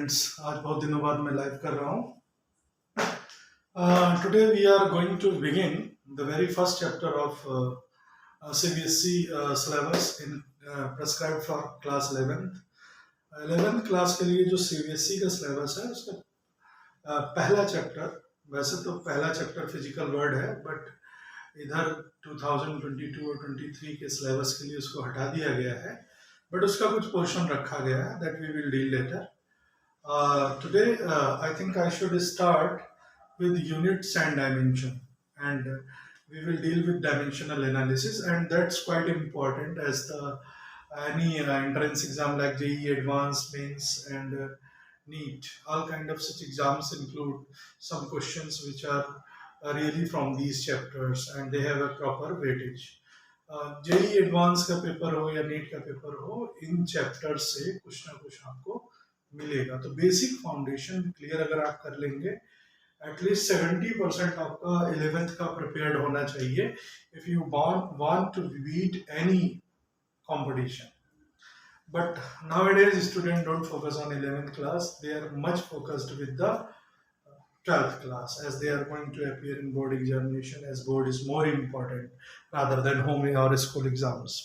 Friends, आज बहुत दिनों बाद मैं लाइव कर रहा हूँ. Today we are going to begin the very first chapter of CBSE syllabus in prescribed for class 11th class के लिए जो CBSE का सिलेबस है उसका पहला चैप्टर, वैसे तो पहला चैप्टर फिजिकल वर्ड है, बट इधर 2022 और 23 के सिलेबस के लिए उसको हटा दिया गया है, बट उसका कुछ पोर्शन रखा गया है that we will deal later. Today, I think I should start with units and dimension, and we will deal with dimensional analysis, and that's quite important as the any entrance exam like JEE Advanced, Mains, and NEET. All kind of such exams include some questions which are really from these chapters, and they have a proper weightage. JEE advance का paper हो या NEET का paper हो, in chapter से कुछ ना कुछ आपको मिलेगा. तो बेसिक फाउंडेशन क्लियर अगर आप कर लेंगे, एटलीस्ट 70% आपका 11th का प्रिपेयर्ड होना चाहिए if you want to beat any competition. But nowadays students don't focus on 11th class, they are much focused with the 12th class, as they are going to appear in board examination, as board is more important rather than home or school exams.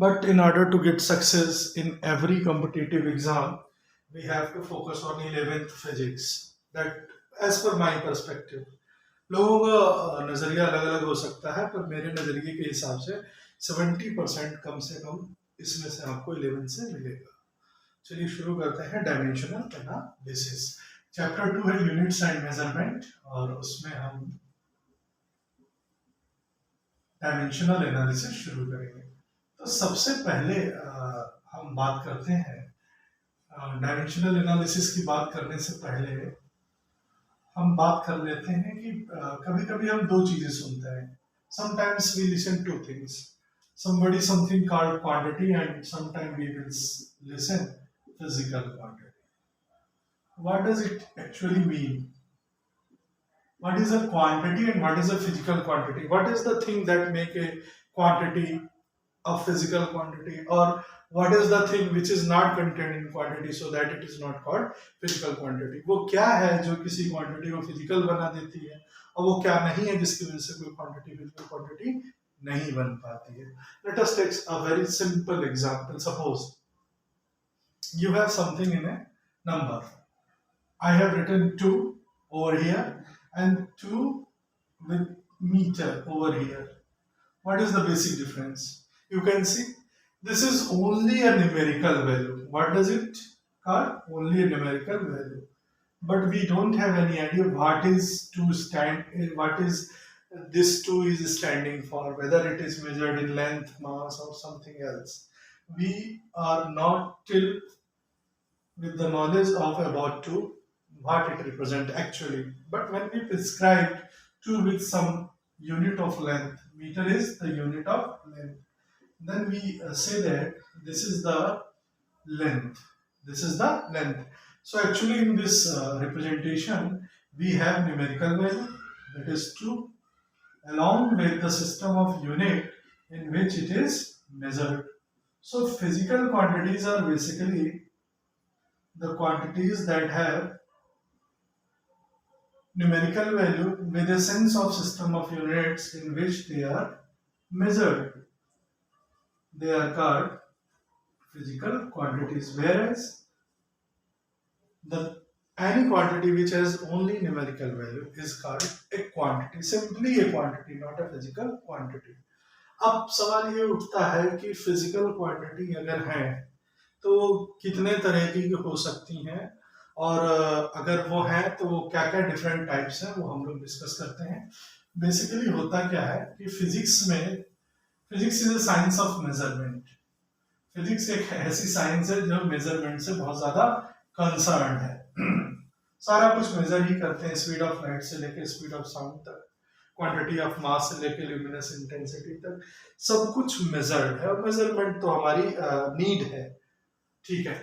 But in order to get success in every competitive exam, we have to focus on 11th physics. That, as per my perspective, लोगों का नज़रिया अलग अलग हो सकता है, पर मेरे नज़रिए के हिसाब से 70% कम से कम इसमें से आपको 11 से मिलेगा. चलिए शुरू करते हैं डायमेंशनल एनालिसिस. चैप्टर 2 है यूनिट्स एंड मेजरमेंट, और उसमें हम डायमेंशनल एनालिसिस शुरू करेंगे. तो सबसे पहले हम बात करते हैं डायमेंशनल एनालिसिस की. बात करने से पहले हम बात कर लेते हैं कि कभी कभी हम दो चीजें सुनते हैं. Sometimes we listen to things, somebody something called quantity, and sometimes we will listen physical quantity. What does it actually mean? What is a quantity and what is a physical quantity? What is the thing that make a quantity a physical quantity, or what is the thing which is not contained in quantity so that it is not called physical quantity? वो क्या है जो किसी quantity को physical बना देती है, और वो क्या नहीं है जिसकी वजह से कोई क्वांटिटी फिजिकल क्वांटिटी नहीं बन पाती है. Let us take a very simple example. Suppose you have something in a number. I have written 2 over here and 2 with meter over here. What is the basic difference? You can see this is only a numerical value. What does it call? Only a numerical value. But we don't have any idea what is what is this 2 is standing for, whether it is measured in length, mass, or something else. We are not till with the knowledge of about 2 what it represents actually. But when we prescribe 2 with some unit of length, meter is the unit of length, then we say that this is the length. This is the length. So actually in this representation we have numerical value, that is 2, along with the system of unit in which it is measured. So physical quantities are basically the quantities that have numerical value with a sense of system of units in which they are measured. They are called physical quantities, whereas the any quantity which has only numerical value is called a quantity, simply a quantity, not a physical quantity. अब सवाल ये उठता है कि physical quantity अगर है तो कितने तरह की हो सकती हैं, और अगर वो है तो वो क्या क्या डिफरेंट टाइप्स हैं, वो हम लोग डिस्कस करते हैं. बेसिकली होता क्या है कि physics is a science of measurement. Physics एक ऐसी साइंस है जो मेजरमेंट से बहुत ज्यादा कंसर्न है. सारा कुछ मेजर ही करते हैं, स्पीड ऑफ लाइट से लेकर स्पीड ऑफ साउंड तक, क्वांटिटी ऑफ मास से लेकर ल्यूमिनस इंटेंसिटी तक, सब कुछ मेजर्ड है, और मेजरमेंट तो हमारी नीड है. ठीक है.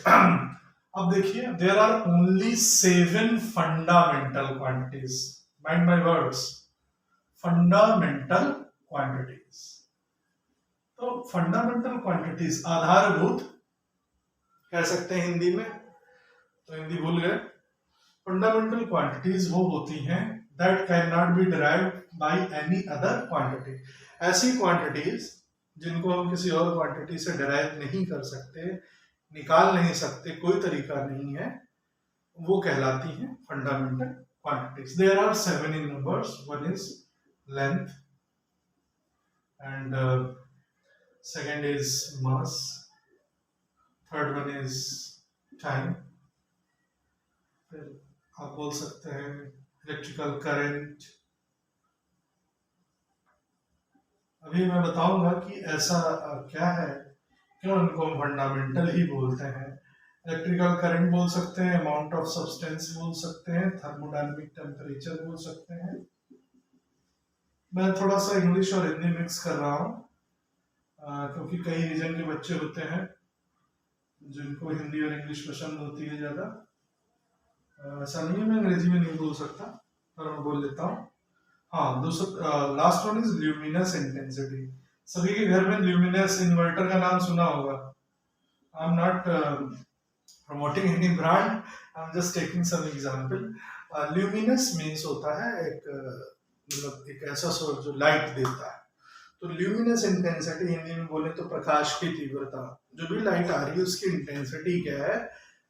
अब देखिए, there are only 7 fundamental quantities. Mind my words, fundamental quantities. तो फंडामेंटल क्वांटिटीज, आधारभूत कह सकते हैं हिंदी में, तो हिंदी भूल गए। फंडामेंटल क्वांटिटीज वो होती हैं that can not be derived by any other quantity. ऐसी क्वांटिटीज जिनको हम किसी और क्वांटिटी से डिराइव नहीं कर सकते, निकाल नहीं सकते, कोई तरीका नहीं है, वो कहलाती हैं fundamental quantities. There are 7 in numbers. One is length, and second is mass. Third one is time. फिर आप बोल सकते हैं इलेक्ट्रिकल करंट। अभी मैं बताऊंगा कि ऐसा क्या है, क्यों इनको हम फंडामेंटल ही बोलते हैं। इलेक्ट्रिकल करंट बोल सकते हैं, अमाउंट ऑफ सब्सटेंस बोल सकते हैं, थर्मोडायनेमिक टेम्परेचर बोल सकते हैं। मैं थोड़ा सा इंग्लिश और हिंदी मिक्स कर रहा हूँ क्योंकि कई रीजन के बच्चे होते हैं जिनको हिंदी और इंग्लिश पसंद होती है ज़्यादा। ऐसा नहीं है मैं अंग्रेजी में नहीं बोल सकता, पर मैं बोल लेता हूँ। हाँ, दूसरा last one is luminous intensity. सभी के घर में ल्यूमिनस इन्वर्टर का नाम सुना होगा। I am not promoting any brand, I am just taking some example. Luminous means होता है एक मतलब एक ऐसा सोर्स जो लाइट देता है। तो ल्यूमिनस इंटेंसिटी हिंदी में बोले तो प्रकाश की तीव्रता, जो भी लाइट आ रही है उसकी इंटेंसिटी क्या है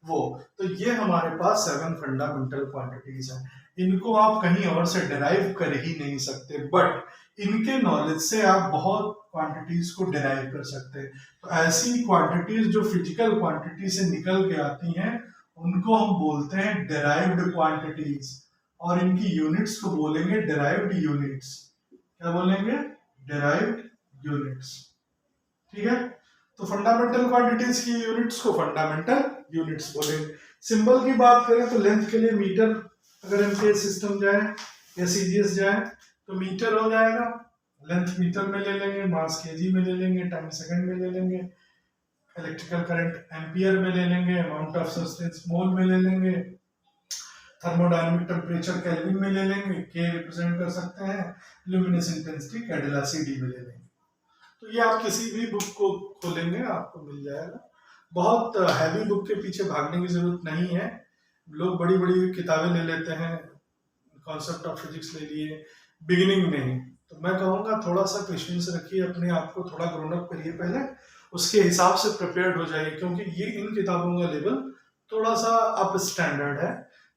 वो। तो ये हमारे पास 7 फंडामेंटल क्वांटिटीज हैं। इनको आप कहीं और से डिराइव कर ही नहीं सकते, बट इनके नॉलेज से आप बहुत क्वांटिटीज को डिराइव कर सकते हैं। तो ऐसी क्वांटिटीज जो फिजिकल क्वांटिटी से निकल के आती हैं उनको हम बोलते हैं डिराइव्ड क्वांटिटीज, और इनकी यूनिट्स को बोलेंगे डिराइव्ड यूनिट्स। क्या बोलेंगे? Derived units. ठीक है, तो फंडामेंटल क्वांटिटीज की यूनिट्स को फंडामेंटल यूनिट्स बोलेंगे। सिंबल की बात करें तो लेंथ के लिए मीटर, अगर इनके सिस्टम जाए या सीजीएस जाए तो मीटर हो जाएगा, लेंथ मीटर में ले लेंगे, मास केजी में ले लेंगे, टाइम सेकंड में ले लेंगे, इलेक्ट्रिकल करंट एम्पियर में ले लेंगे, अमाउंट ऑफ सब्सटेंस मोल में ले लेंगे, थर्मोडायनेमिक टेम्परेचर केल्विन में ले लेंगे, के रिप्रेजेंट कर सकते हैं, ल्यूमिनस इंटेंसिटी कैडिला सीडी में ले लेंगे। तो ये आप किसी भी बुक को खोलेंगे आपको मिल जाएगा। बहुत हैवी बुक के पीछे भागने की जरूरत नहीं है। लोग बड़ी बड़ी किताबें ले लेते हैं, कॉन्सेप्ट ऑफ फिजिक्स ले लिए बिगिनिंग में ही। तो मैं कहूँगा थोड़ा सा पेशेंस रखिए, अपने आप को थोड़ा ग्रोन अप करिए पहले, उसके हिसाब से प्रिपेयर्ड हो जाइए, क्योंकि ये इन किताबों का लेवल थोड़ा सा अप स्टैंडर्ड है।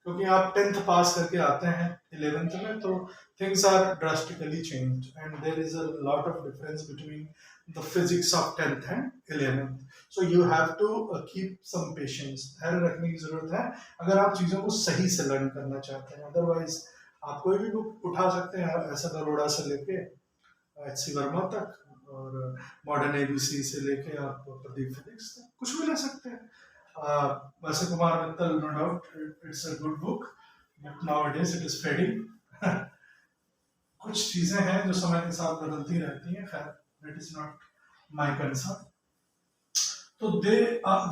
क्योंकि आप 10th पास करके आते हैं 11th में, तो things are drastically changed and there is a lot of difference between the physics of 10th and 11th. So you have to keep some patience, धैर्य रखने की जरूरत है अगर आप चीजों को सही से लर्न करना चाहते हैं। अदरवाइज आप कोई भी बुक उठा सकते हैं, ऐसा गरोड़ा से लेके HC वर्मा तक, और मॉडर्न ABC से लेके आप प्रदीप फिजिक्स तक कुछ भी ले सकते हैं। वैसे Kumar Mittal, no doubt it's a good book, but nowadays it is fading. कुछ चीजें हैं जो समय के साथ बदलती रहती हैं, खैर that is not my concern. तो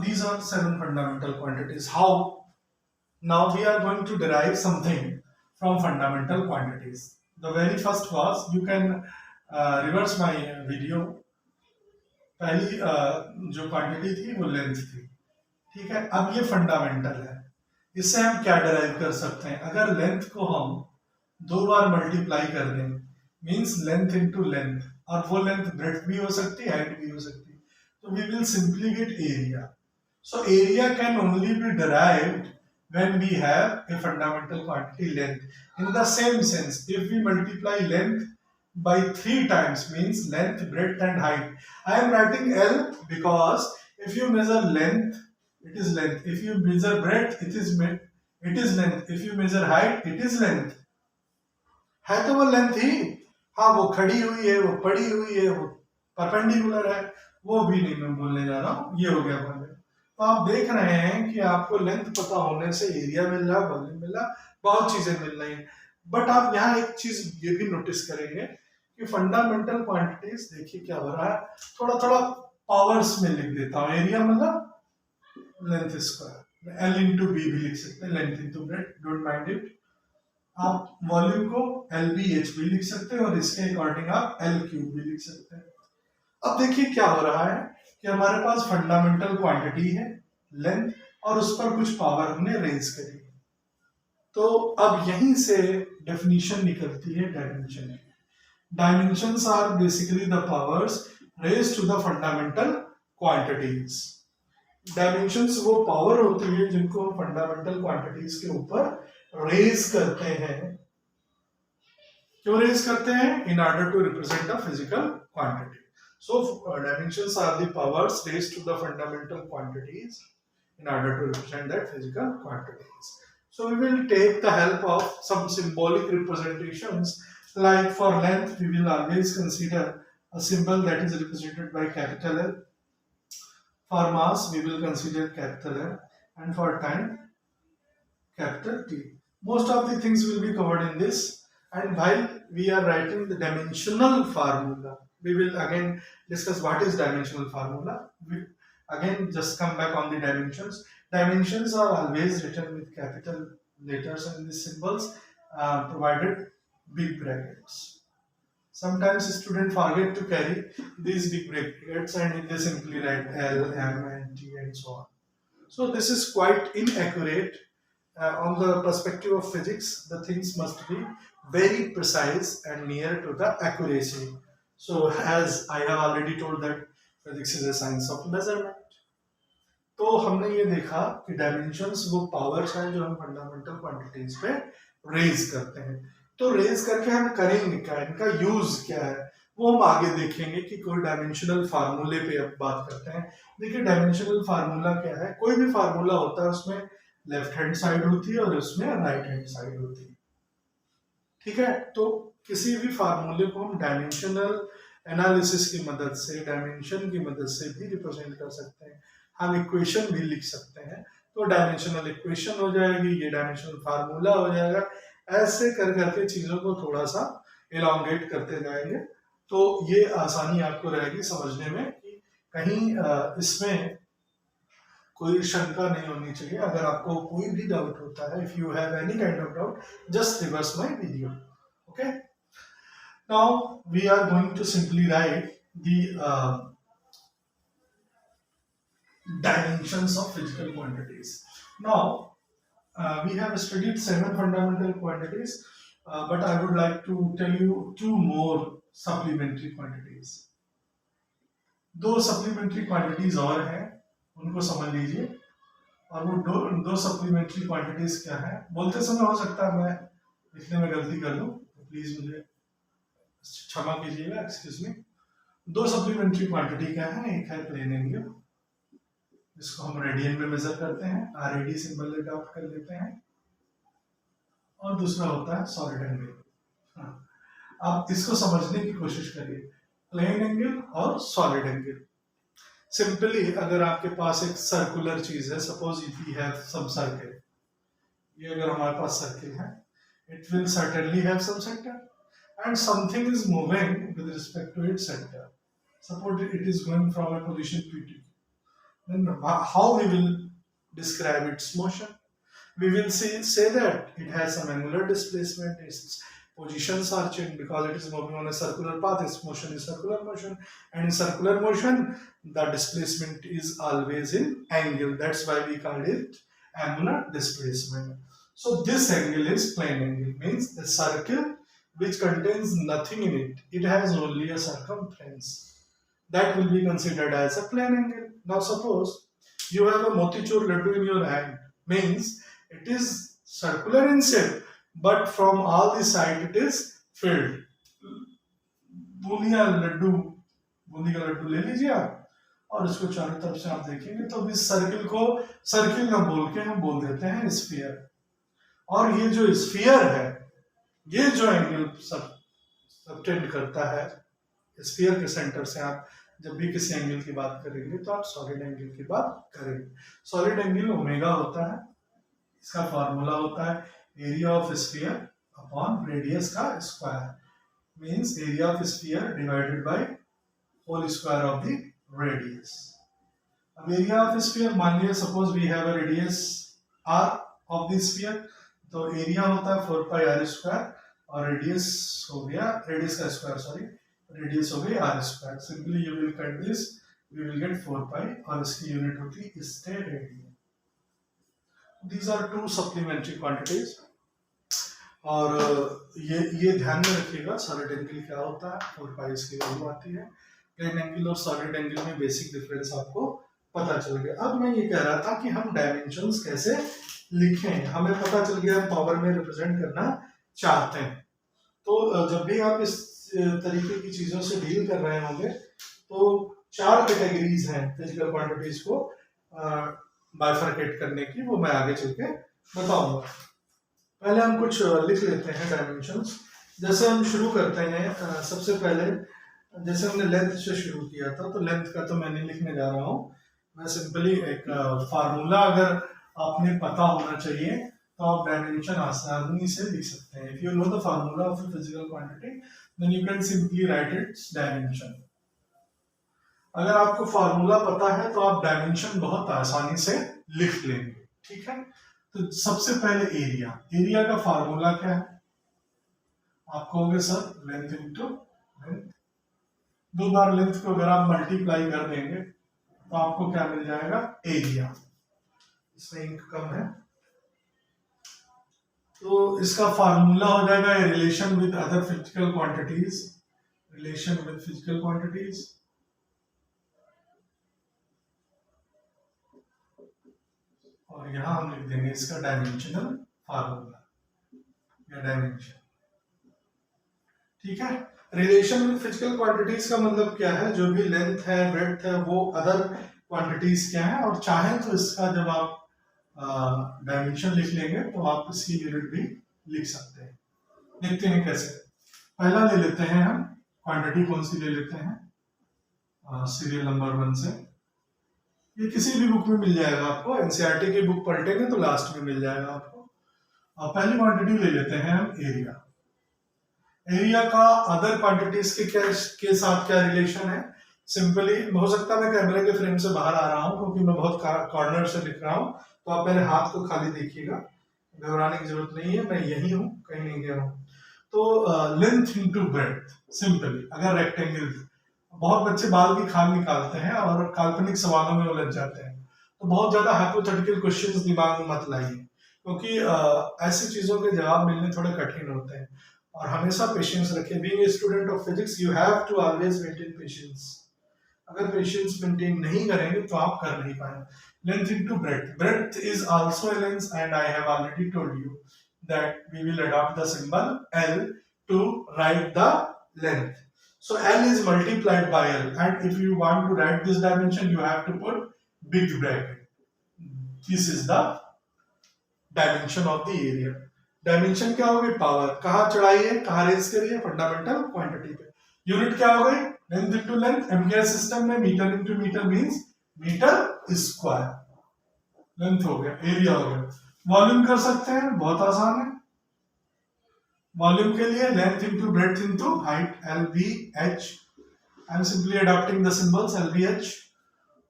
these are 7 fundamental quantities. How? Now we are going to derive something from fundamental quantities. The very first was, you can reverse my video. पहली जो क्वांटिटी थी वो लेंथ थी, ठीक है। अब ये फंडामेंटल है, इससे हम क्या डिराइव कर सकते हैं? अगर लेंथ को हम 2 बार मल्टीप्लाई कर दें, मींस लेंथ इनटू लेंथ, और वो लेंथ ब्रेड्थ भी हो सकती है, हाइट भी हो सकती है, तो we will simply get area. So area can only be derived when we have a fundamental quantity length. In the same sense, if we multiply length by 3 times, means length, breadth and height. I am writing L because if you measure length, it is length. If you measure breadth, it is length. If you measure height, it is length. है तो वो length ही, हाँ वो खड़ी हुई है, वो पड़ी हुई है, वो परपेंडिकुलर है, वो भी नहीं मैं बोलने जा रहा हूँ। ये हो गया पहले। तो आप देख रहे हैं कि आपको लेंथ पता होने से एरिया मिल रहा, वॉल्यूम मिल रहा, बहुत चीजें मिल रही हैं। बट आप यहाँ एक चीज ये भी नोटिस करेंगे कि फंडामेंटल क्वांटिटीज, देखिए क्या हो रहा है, थोड़ा थोड़ा पावर्स में लिख देता हूँ। एरिया मतलब length square, L into B भी लिख सकते हैं, length into breadth, don't mind it. आप वॉल्यूम को LBH भी लिख सकते हैं, और इसके अकॉर्डिंग आप L क्यूब भी लिख सकते हैं। अब देखिए क्या हो रहा है कि हमारे पास फंडामेंटल क्वांटिटी है लेंथ, और उस पर कुछ पावर हमने रेज करी। तो अब यहीं से डेफिनेशन निकलती है डायमेंशन की। Dimensions are basically the powers raised to the fundamental quantities. Dimensions वो पावर होती है जिनको हम फंडामेंटल क्वांटिटीज के ऊपर रेज करते हैं। क्यों रेज करते हैं? In order to represent a physical quantity. So dimensions are the powers raised to the fundamental quantities in order to represent that physical quantities. So we will take the help of some symbolic representations. Like for length, we will always consider a symbol that is represented by capital L. For mass, we will consider capital M, and for time, capital T. Most of the things will be covered in this. And while we are writing the dimensional formula, we will again discuss what is dimensional formula. We again just come back on the dimensions. Dimensions are always written with capital letters and the symbols, provided big brackets. Sometimes students forget to carry these big brackets and they simply write L, M, and T and so on. So this is quite inaccurate. On the perspective of physics, the things must be very precise and near to the accuracy. So as I have already told that physics is a science of measurement. तो हमने ये देखा कि dimensions वो powers हैं जो हम fundamental quantities पे रेज करते हैं। तो रेज करके हम करेंगे क्या, इनका यूज क्या है, वो हम आगे देखेंगे कि कोई डायमेंशनल फार्मूले पे अब बात करते हैं। देखिए डायमेंशनल फार्मूला क्या है, कोई भी फार्मूला होता है उसमें लेफ्ट हैंड साइड होती है और उसमें राइट हैंड साइड होती है, ठीक है। तो किसी भी फार्मूले को हम डायमेंशनल एनालिसिस की मदद से, डायमेंशन की मदद से भी रिप्रेजेंट कर सकते हैं। हम इक्वेशन भी लिख सकते हैं, तो डायमेंशनल इक्वेशन हो जाएगी, ये डायमेंशनल फार्मूला हो जाएगा। ऐसे कर करके चीजों को थोड़ा सा एलोंगेट करते जाएंगे, तो ये आसानी आपको रहेगी समझने में कि कहीं इसमें कोई शंका नहीं होनी चाहिए। अगर आपको कोई भी डाउट होता है, if you have any kind of doubt, just reverse my video, okay. Now we are going to simply write the dimensions of physical quantities. Now we have studied 7 fundamental quantities, but I would like to tell you 2 more supplementary quantities. 2 supplementary quantities और हैं, उनको समझ लीजिए। और वो दो supplementary quantities क्या है, बोलते समय हो सकता है मैं लिखने में गलती कर दूं, तो प्लीज मुझे क्षमा कीजिएगा, एक्सक्यूज मी। 2 supplementary quantity क्या है, एक है प्लेन एंगल जिसको हम रेडियन में मेजर करते हैं, RAD सिंबल अडॉप्ट कर लेते हैं, और दूसरा होता है सॉलिड एंगल। आप इसको समझने की कोशिश करिए, प्लेन एंगल और सॉलिड एंगल। सिंपली अगर आपके पास एक सर्कुलर चीज है, suppose if we have some circle, ये अगर हमारे पास सर्किल है, it will certainly have some centre and something is moving with respect to its centre. Suppose it is going from a position P2, then how we will describe its motion? We will say that it has some angular displacement, its positions are changed because it is moving on a circular path, its motion is circular motion, and in circular motion the displacement is always in angle, that's why we called it angular displacement. So this angle is plane angle, means the circle which contains nothing in it, it has only a circumference, that will be considered as a plane angle. Now suppose you have a motichur laddu in your hand, means it is circular in shape, but from all the side it is filled. Boondiya laddu, boondi का लड्डू ले लीजिए आप, और इसको चारों तरफ से आप देखेंगे तो इस सर्किल को सर्किल ना बोल के हम बोल देते हैं स्फीयर। और ये जो स्फीयर है, ये जो एंगल सबटेंड करता है स्फीयर के सेंटर से, आप जब भी किसी एंगल की बात करेंगे तो आप सॉलिड एंगल की बात करेंगे। सॉलिड एंगल ओमेगा होता है, इसका फार्मूला होता है area of sphere upon radius का square, means area of sphere divided by whole square of the radius. अब एरिया ऑफ स्फीयर, मान लिया suppose we have a radius r of the sphere, तो एरिया होता है 4 pi r square, और radius हो गया, रेडियस का स्क्वायर सॉरी, रेडियस हो गई r square. Simply you will cut this, we will get 4 pi, और इसकी यूनिट होती है steradian. These are two supplementary quantities. और ये ध्यान में रखिएगा, सॉलिड एंगल क्या होता है, 4 पाई इसकी वैल्यू आती है। प्लेन एंगल और सॉलिड एंगल में बेसिक डिफरेंस आपको पता चल गया। अब मैं ये कह रहा था कि हम डायमेंशंस कैसे लिखें, हमें पता चल गया हम पावर में रिप्रेजेंट करना चाहते हैं। तो जब भी आप इस तरीके की चीजों से डील कर रहे होंगे तो 4 कैटेगरीज हैं फिजिकल क्वांटिटीज को बाइफरकेट करने की, वो मैं आगे चल के बताऊंगा। पहले हम कुछ लिख लेते हैं डायमेंशंस। जैसे हम शुरू करते हैं, सबसे पहले जैसे हमने लेंथ से शुरू किया था, तो लेंथ का तो मैं नहीं लिखने जा रहा हूँ, मैं सिंपली एक फार्मूला अगर आपने पता होना चाहिए तो आप डायमेंशन आसानी से लिख सकते हैं। If you know the formula of a physical quantity then you can simply write its dimension. अगर आपको फार्मूला पता है तो आप डायमेंशन बहुत आसानी से लिख लेंगे, ठीक है। तो सबसे पहले एरिया, एरिया का फार्मूला क्या है, आप कहोगे सर लेंथ इंटू लेंथ। 2 बार लेंथ को अगर आप मल्टीप्लाई कर देंगे तो आपको क्या मिल जाएगा, एरिया। इसमें इंक कम है तो इसका फार्मूला हो जाएगा relation with other physical quantities, relation with physical quantities. और यहां हम लिख देंगे इसका डायमेंशनल फार्मूला या डायमेंशन, ठीक है। रिलेशन विद फिजिकल क्वांटिटीज का मतलब क्या है, जो भी लेंथ है ब्रेड्थ है वो अदर क्वांटिटीज क्या है, और चाहे तो इसका जब आप डायमेंशन लिख लेंगे तो आप इसकी यूनिट भी लिख सकते हैं। देखते हैं कैसे। पहला ले लेते हैं हम क्वांटिटी, कौन सी ले लेते हैं, सीरियल नंबर 1 से। ये किसी भी बुक में मिल जाएगा आपको, एनसीईआरटी की बुक पलटेंगे तो लास्ट में मिल जाएगा आपको। पहली क्वांटिटी ले लेते हैं हम एरिया। एरिया का अदर क्वांटिटीज के साथ क्या रिलेशन है, सिंपली हो सकता है मैं कैमरे के फ्रेम से बाहर आ रहा हूं क्योंकि मैं बहुत कॉर्नर से लिख रहा हूं, तो आप मेरे हाथ को खाली देखिएगा, घबराने की जरूरत नहीं है, मैं यही हूं, कहीं नहीं गया हूं। तो लेंथ इनटू ब्रेड्थ, सिंपली अगर रेक्टेंगल, बहुत बच्चे बाल की खाल निकालते हैं और काल्पनिक सवालों में उलझ जाते हैं, तो बहुत ज्यादा हाइपोथेटिकल क्वेश्चंस दिमाग में मत लाइए, क्योंकि ऐसी चीजों के जवाब मिलने थोड़े कठिन होते हैं। और हमेशा पेशेंस रखिए। Being a student of physics you have to always maintain patience. अगर पेशेंस मेंटेन नहीं करेंगे तो आप कर नहीं पाएंगे। Length into breadth, breadth is also a length and I have already told you that we will adopt the symbol L to write the length. So L is multiplied by L, and if you want to write this dimension you have to put big bracket. This is the dimension of the area. Dimension क्या हो गई, power, कहाँ चढ़ाई है कहाँ raise करी है, fundamental quantity पे। यूनिट क्या हो गई, length into length. Ampere system में metre into metre means metre square, length हो गया, एरिया हो गया। वॉल्यूम कर सकते हैं, बहुत आसान है। वॉल्यूम के लिए length into breadth into height, LBH। I am simply adopting the symbols LBH।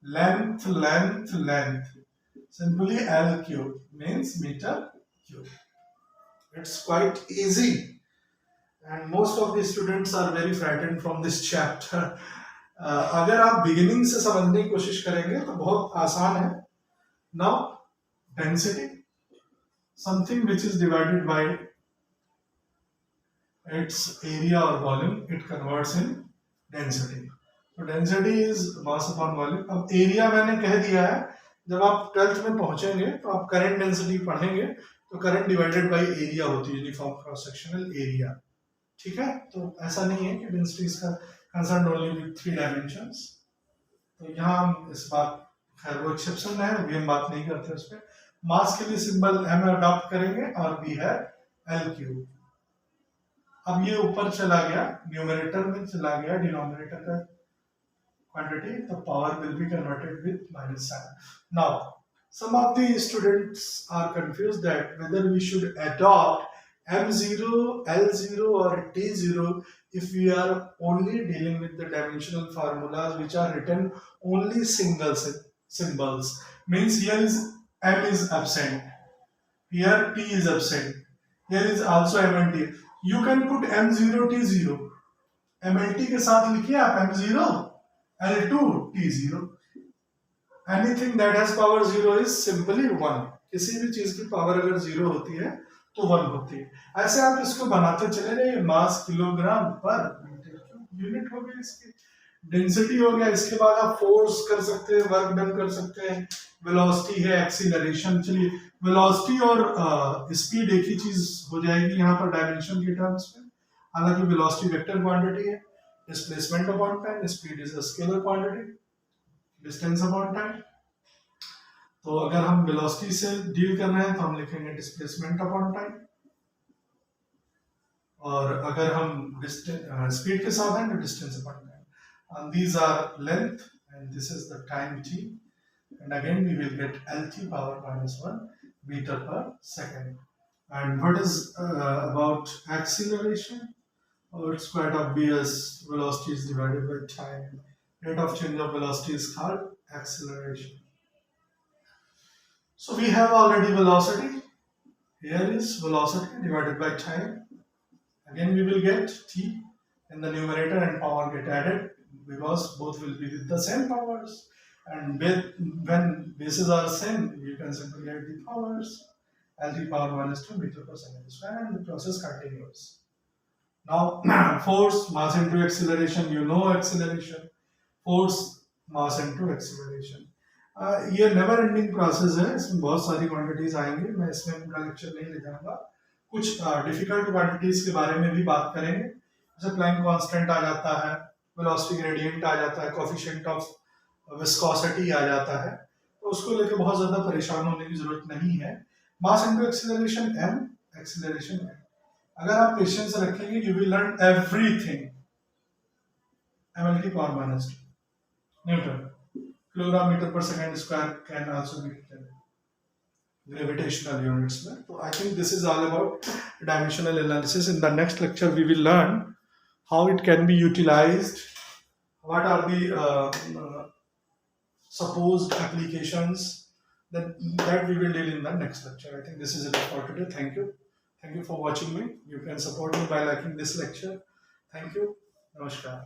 Length length length, simply L cube means meter cube. It's quite easy and most of the students are very frightened from this chapter. अगर आप beginning से समझने की कोशिश करेंगे तो बहुत आसान है। Now density, something which is divided by its area or volume, it converts in density. So density is mass upon volume. अब area मैंने कह दिया है, जब आप 12th में पहुंचेंगे तो आप करंट डेंसिटी पढ़ेंगे तो करंट डिवाइडेड बाय एरिया होती है, यूनिफॉर्म क्रॉस सेक्शनल एरिया, ठीक है। तो ऐसा नहीं है कि डेंसिटी इसका कंसर्न ओनली विद 3 डायमेंशंस। तो यहाँ हम इस बात, खैर वो एक्सेप्शन है, अभी हम बात नहीं करते उस पर। मास के लिए सिंबल m अडॉप्ट करेंगे और b है L क्यूब। अब ये ऊपर चला गया, न्यूमरेटर में चला गया, डिनोमिनेटर का quantity, the power will be converted with minus sign. Now, some of the students are confused that whether we should adopt M0, L0 or T0 if we are only dealing with the dimensional formulas which are written only single symbols. Means here is M is absent, here T is absent, here is also M and T. You can put M0, T0, MLT के साथ लिखिए आप M0, L2, T0, anything that has power zero is simply one. किसी भी चीज की power अगर zero होती है तो वन होती है। ऐसे आप इसको बनाते चले जाइए, मास किलोग्राम पर मीटर क्यूब यूनिट हो गया इसकी, डेंसिटी हो गया, इसके बाद आप फोर्स कर सकते हैं, वर्क डन कर सकते हैं, वेलोसिटी है, एक्सीलरेशन। चलिए वेलोसिटी और स्पीड एक ही चीज हो जाएगी यहाँ पर डायमेंशन के टर्म्स में। हालांकि वेलोसिटी वेक्टर क्वांटिटी है, displacement upon time, speed is a scalar quantity, distance upon time. तो अगर हम वेलोसिटी से डील कर रहे हैं तो हम लिखेंगे डिस्प्लेसमेंट अपॉन टाइम, और अगर हम स्पीड के साथ हैं तो distance upon time. These are length and this is the time t, and again we will get lt power minus 1 meter per second. And what is about acceleration? Oh, it's quite obvious. Velocity is divided by time. Rate of change of velocity is called acceleration. So we have already velocity. Here is velocity divided by time. Again we will get t in the numerator and power get added because both will be with the same powers. And when bases are same, you can simply add the powers. Lt power minus 2 meter per second square, and the process continues. Now force, mass into acceleration, you know acceleration, force, mass into acceleration. ये never ending process है, इसमें बहुत सारी quantities आएंगी, मैं इसमें पूरा lecture नहीं ले जाऊंगा। कुछ डिफिकल्ट क्वांटिटीज के बारे में भी बात करेंगे, जैसे प्लैंक कांस्टेंट आ जाता है, वेलोसिटी ग्रेडियंट आ जाता है, कोएफिशिएंट ऑफ विस्कोसिटी आ जाता है, तो उसको लेके बहुत ज्यादा परेशान होने की जरूरत नहीं है। Mass into acceleration m, acceleration m। अगर आप पेशेंस रखेंगे you will learn everything. mlt power minus 2 newton, kilogram metre पर second square can also be gravitational units. So I think this is all about dimensional analysis. In the next lecture we will learn how it can be utilized, what are the supposed applications, that we will deal in the next lecture. I think this is it for today. Thank you for watching me. You can support me by liking this lecture. Thank you. Namaskar.